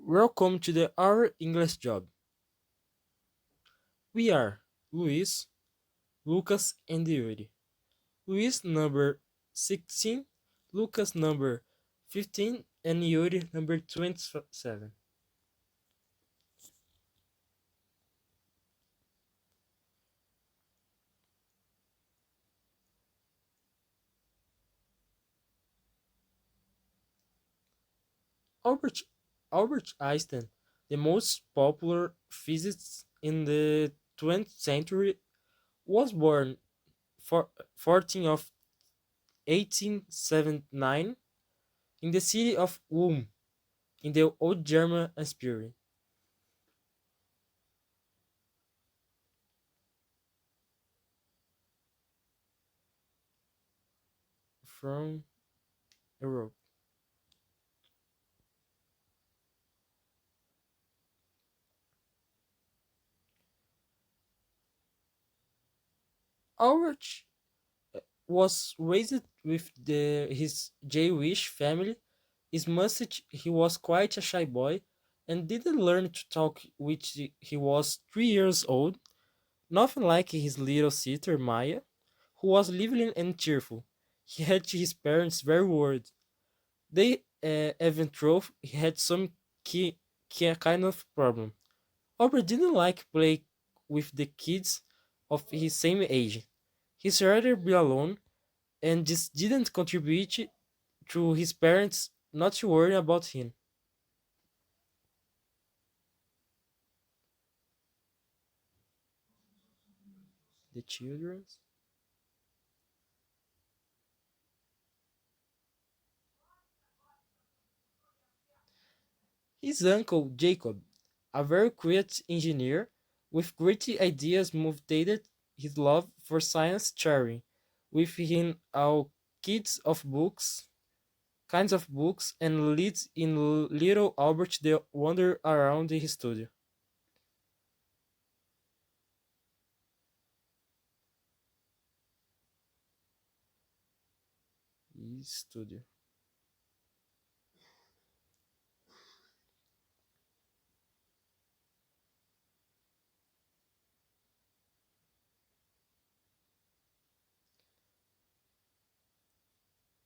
Welcome to the Our English Job. We are Luiz, Lucas, and Yuri. Luiz number 16, Lucas number 15, and Yuri number 27. Albert, Albert Einstein, the most popular physicist in the 20th century, was born for 14 of 1879 in the city of Ulm in the old German Empire. From Europe. Ulrich was raised with his Jewish family. His message he was quite a shy boy and didn't learn to talk which he was 3 years old, nothing like his little sister Maya, who was lively and cheerful. He had his parents very worried. They even thought he had some kind of problem. Albert didn't like play with the kids of his same age. He'd rather be alone and just didn't contribute to his parents not to worry about him. The children. His uncle Jacob, a very quiet engineer with great ideas, motivated his love for science sharing with him all kinds of books, and leads in little Albert the wander around his studio. His studio.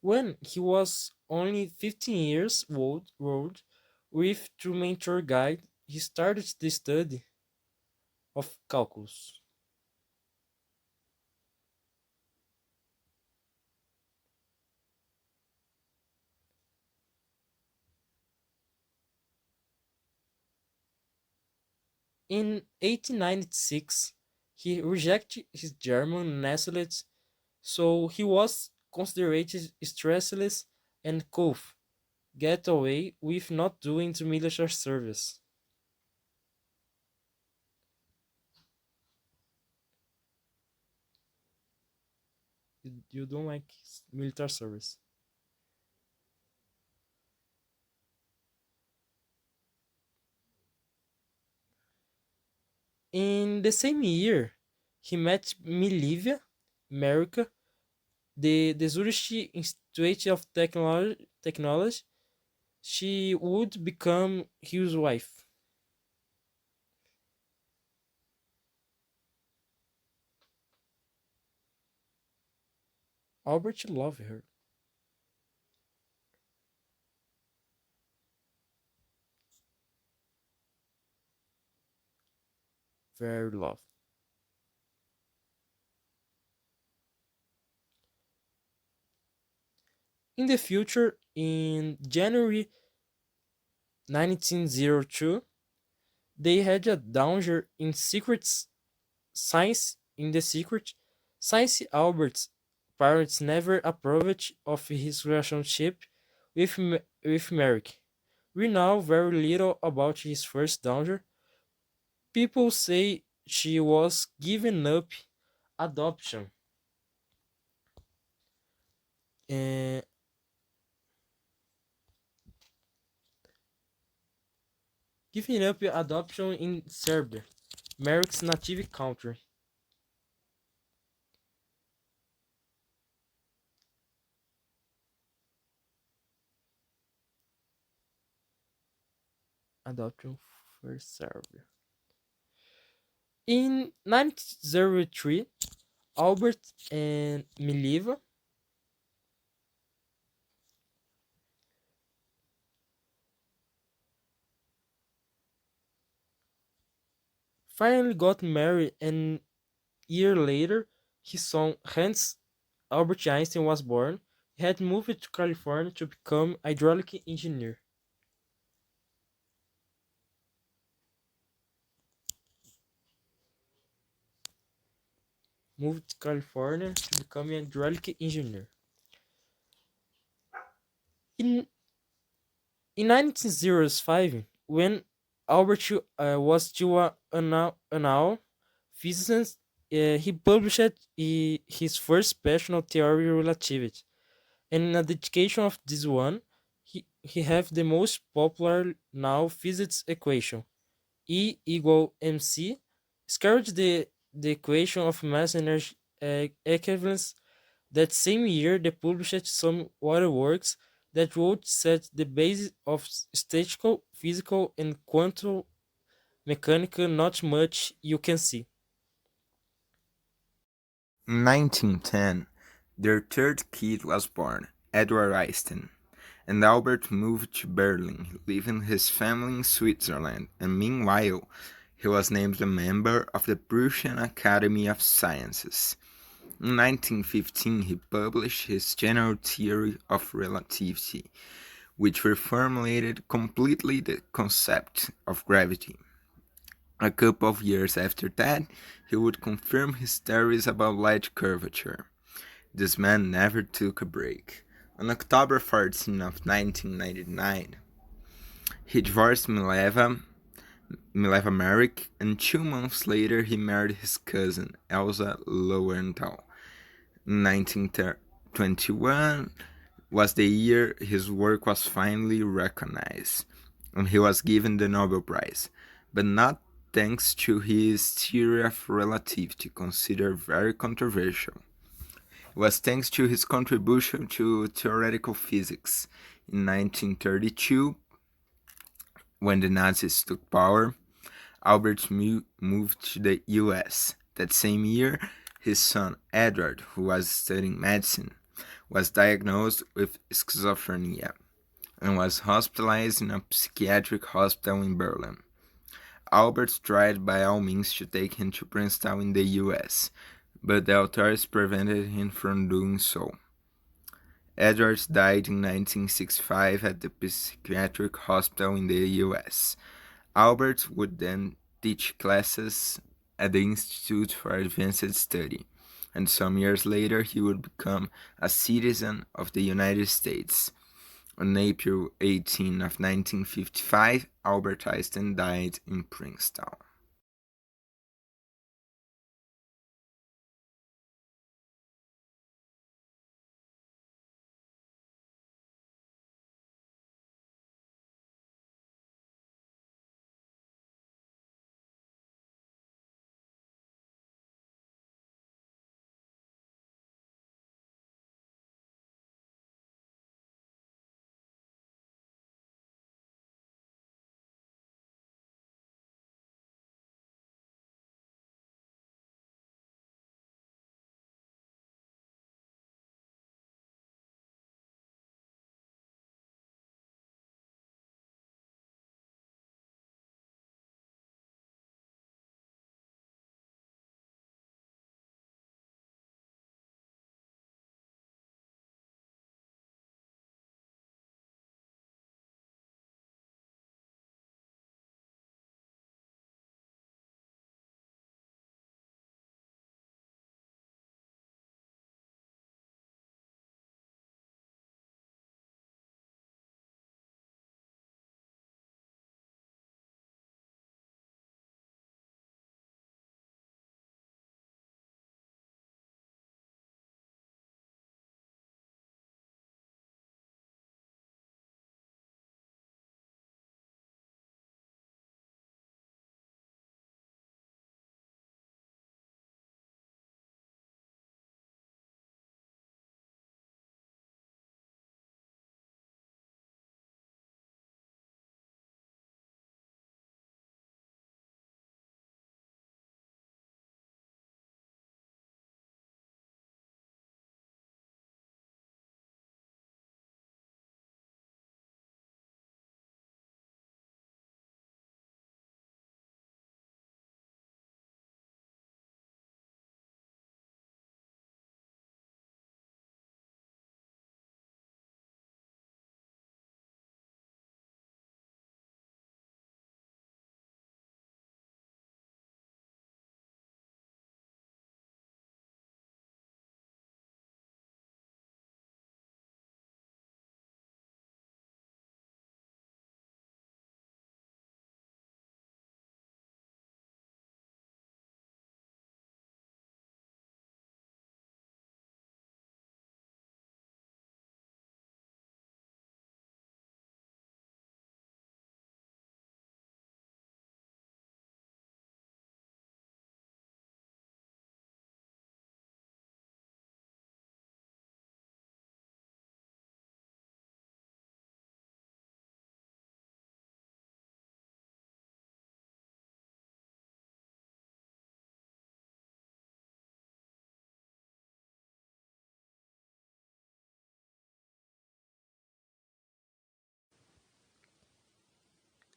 When he was only 15 years old, with two mentor guide, he started the study of calculus. In 1896, he rejected his German nationality, so he was considered stressless and could get away with not doing the military service. You don't like military service. In the same year, he met Milivia, America, the Zurich Institute of Technology. She would become his wife. Albert loved her very love. In the future, in January 1902, they had a danger in science. In the secret science, Albert's parents never approved of his relationship with Merrick. We know very little about his first danger. People say she was given up adoption. Uh, Giving up adoption in Serbia, Merrick's native country. adoption first server. In 1903, Albert and Mileva finally got married, and year later, his son Hans Albert Einstein was born. He had moved to California to become hydraulic engineer. Moved to California to become a hydraulic engineer. In 1905, when Albert was still an physicist, he published his first special theory of relativity. And in a dedication of this one, he have the most popular now physics equation, E equal mc, scourged the equation of mass energy equivalence. That same year, they published some other works that would set the basis of statistical, physical, and quantum mechanical. Not much you can see. In 1910, their third kid was born, Edward Einstein, and Albert moved to Berlin, leaving his family in Switzerland, and meanwhile, he was named a member of the Prussian Academy of Sciences. In 1915, he published his general theory of relativity, which reformulated completely the concept of gravity. A couple of years after that, he would confirm his theories about light curvature. This man never took a break. On October 14 of 1999, he divorced Mileva Merrick, and 2 months later he married his cousin, Elsa Lowenthal. In 1921 was the year his work was finally recognized, and he was given the Nobel Prize, but not thanks to his theory of relativity, considered very controversial. It was thanks to his contribution to theoretical physics. In 1932, when the Nazis took power, Albert moved to the US. That same year, his son Edward, who was studying medicine, was diagnosed with schizophrenia and was hospitalized in a psychiatric hospital in Berlin. Albert tried by all means to take him to Princeton in the US, but the authorities prevented him from doing so. Edwards died in 1965 at the psychiatric hospital in the US. Albert would then teach classes at the Institute for Advanced Study, and some years later he would become a citizen of the United States. On April 18 of 1955, Albert Einstein died in Princeton.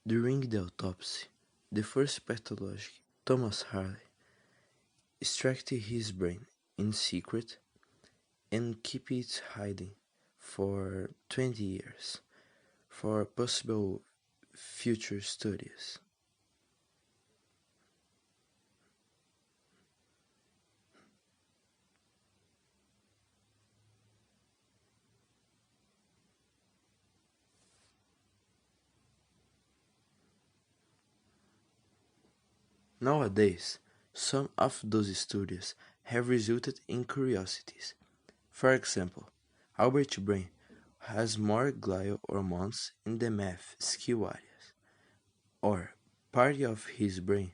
During the autopsy, the first pathologist, Thomas Harley, extracted his brain in secret and kept it hidden for 20 years for possible future studies. Nowadays, some of those studies have resulted in curiosities. For example, Albert Brain has more glial hormones in the math skill areas, or part of his brain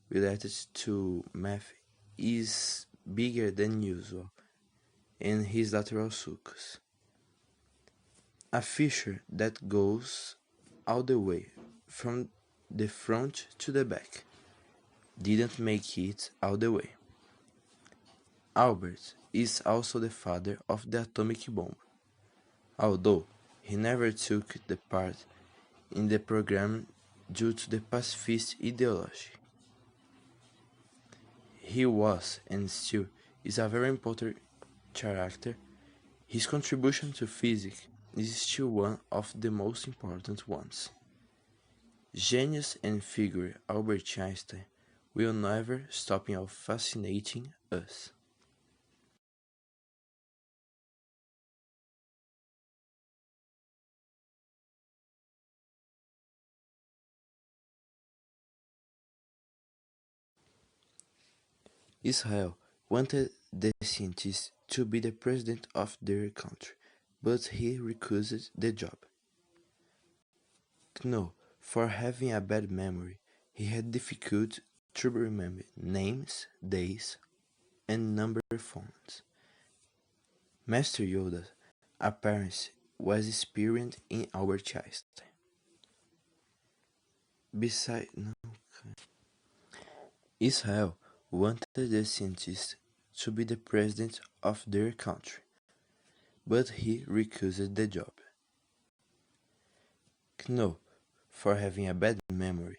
related to math is bigger than usual in his lateral sulcus, a feature that goes all the way from the front to the back. Didn't make it all the way. Albert is also the father of the atomic bomb, although he never took the part in the program due to the pacifist ideology. He was and still is a very important character. His contribution to physics is still one of the most important ones. Genius and figure Albert Einstein will never stop of fascinating us. Israel wanted the scientist to be the president of their country, but he refused the job. No, for having a bad memory, he had difficulty to remember names, days, and number phones. Master Yoda apparently was experienced in Albert Einstein. Besides, no, Israel wanted the scientist to be the president of their country, but he refused the job. No, for having a bad memory,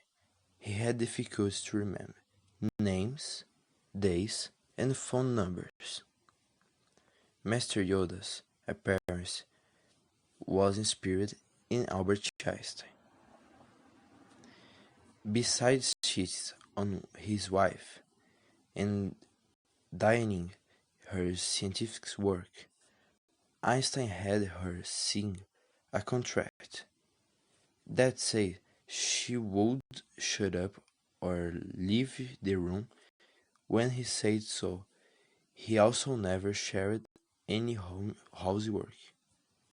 he had difficulty to remember names, days, and phone numbers. Master Yoda's appearance was inspired in Albert Einstein. Besides cheats on his wife and denying her scientific work, Einstein had her sign a contract that said she would shut up or leave the room when he said so. He also never shared any housework.